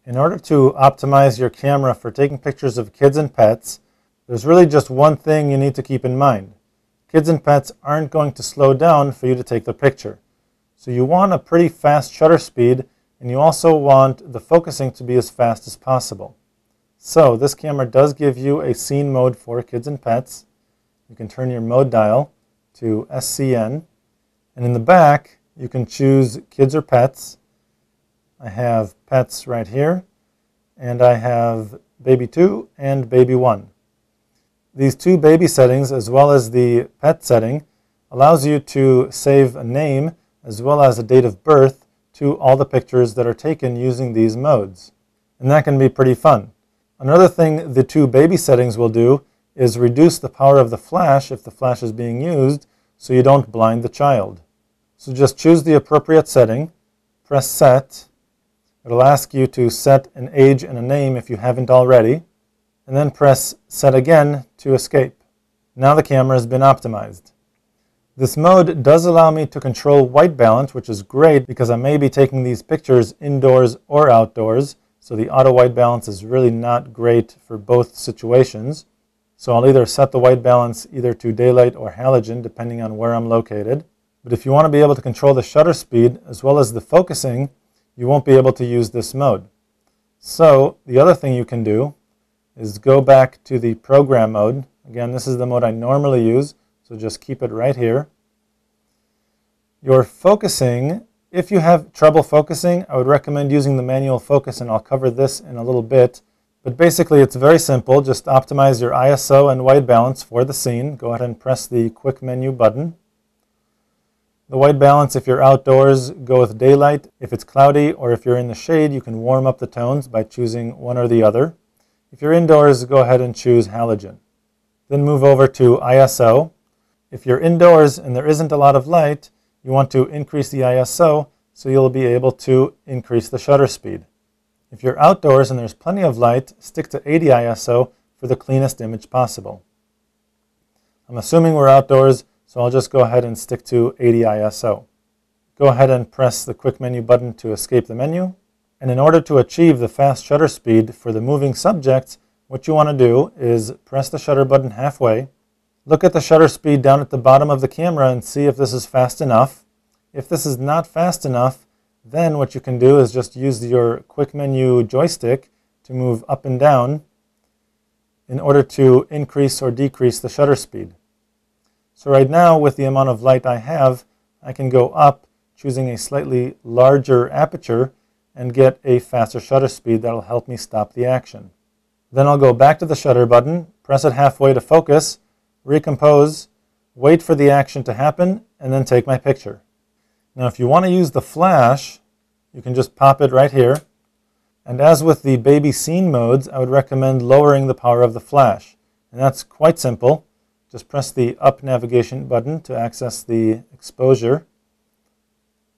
In order to optimize your camera for taking pictures of kids and pets, there's really just one thing you need to keep in mind. Kids and pets aren't going to slow down for you to take the picture. So you want a pretty fast shutter speed, and you also want the focusing to be as fast as possible. So this camera does give you a scene mode for kids and pets. You can turn your mode dial to SCN, and in the back you can choose kids or pets. I have pets right here, and I have baby 2 and baby 1. These two baby settings, as well as the pet setting, allows you to save a name as well as a date of birth to all the pictures that are taken using these modes. And that can be pretty fun. Another thing the two baby settings will do is reduce the power of the flash if the flash is being used, so you don't blind the child. So just choose the appropriate setting, press set. It'll ask you to set an age and a name if you haven't already, and then press set again to escape. Now the camera has been optimized. This mode does allow me to control white balance, which is great because I may be taking these pictures indoors or outdoors, so the auto white balance is really not great for both situations. So I'll either set the white balance either to daylight or halogen depending on where I'm located. But if you want to be able to control the shutter speed as well as the focusing, you won't be able to use this mode. So the other thing you can do is go back to the program mode. Again, this is the mode I normally use, so just keep it right here. Your focusing, if you have trouble focusing, I would recommend using the manual focus, and I'll cover this in a little bit. But basically it's very simple. Just optimize your ISO and white balance for the scene. Go ahead and press the quick menu button. The white balance, if you're outdoors, go with daylight. If it's cloudy or if you're in the shade, you can warm up the tones by choosing one or the other. If you're indoors, go ahead and choose halogen. Then move over to ISO. If you're indoors and there isn't a lot of light, you want to increase the ISO so you'll be able to increase the shutter speed. If you're outdoors and there's plenty of light, stick to 80 ISO for the cleanest image possible. I'm assuming we're outdoors, so I'll just go ahead and stick to 80 ISO. Go ahead and press the quick menu button to escape the menu. And in order to achieve the fast shutter speed for the moving subjects, what you want to do is press the shutter button halfway. Look at the shutter speed down at the bottom of the camera and see if this is fast enough. If this is not fast enough, then what you can do is just use your quick menu joystick to move up and down in order to increase or decrease the shutter speed. So right now, with the amount of light I have, I can go up, choosing a slightly larger aperture, and get a faster shutter speed that will help me stop the action. Then I'll go back to the shutter button, press it halfway to focus, recompose, wait for the action to happen, and then take my picture. Now if you want to use the flash, you can just pop it right here. And as with the baby scene modes, I would recommend lowering the power of the flash. And that's quite simple. Just press the up navigation button to access the exposure.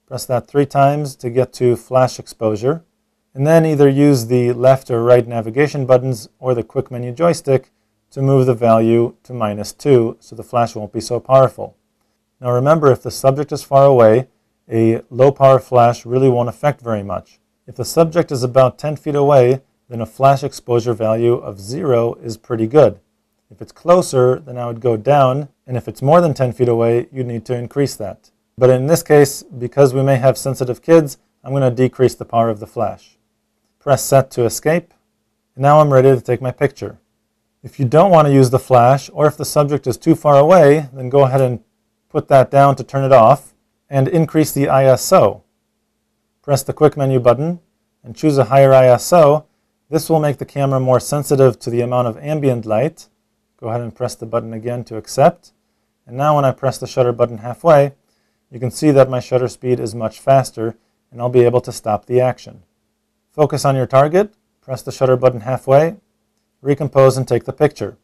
Press that 3 times to get to flash exposure. And then either use the left or right navigation buttons or the quick menu joystick to move the value to -2 so the flash won't be so powerful. Now remember, if the subject is far away, a low power flash really won't affect very much. If the subject is about 10 feet away, then a flash exposure value of 0 is pretty good. If it's closer, then I would go down, and if it's more than 10 feet away, you need to increase that. But in this case, because we may have sensitive kids, I'm going to decrease the power of the flash. Press set to escape, and now I'm ready to take my picture. If you don't want to use the flash, or if the subject is too far away, then go ahead and put that down to turn it off, and increase the ISO. Press the quick menu button, and choose a higher ISO. This will make the camera more sensitive to the amount of ambient light. Go ahead and press the button again to accept. And now when I press the shutter button halfway, you can see that my shutter speed is much faster, and I'll be able to stop the action. Focus on your target, press the shutter button halfway, recompose and take the picture.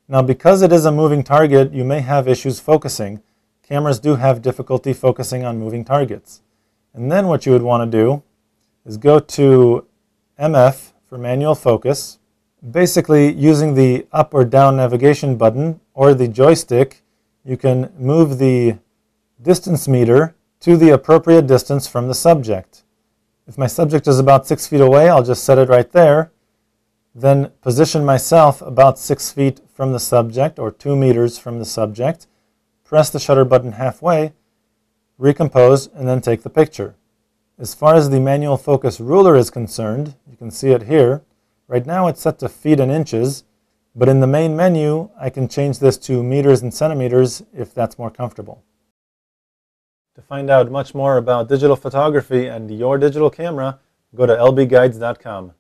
Now because it is a moving target, you may have issues focusing. Cameras do have difficulty focusing on moving targets. And then what you would want to do is go to MF for manual focus. Basically, using the up or down navigation button or the joystick, you can move the distance meter to the appropriate distance from the subject. If my subject is about 6 feet away, I'll just set it right there, then position myself about 6 feet from the subject or 2 meters from the subject, press the shutter button halfway, recompose, and then take the picture. As far as the manual focus ruler is concerned, you can see it here. Right now it's set to feet and inches, but in the main menu I can change this to meters and centimeters if that's more comfortable. To find out much more about digital photography and your digital camera, go to lbguides.com.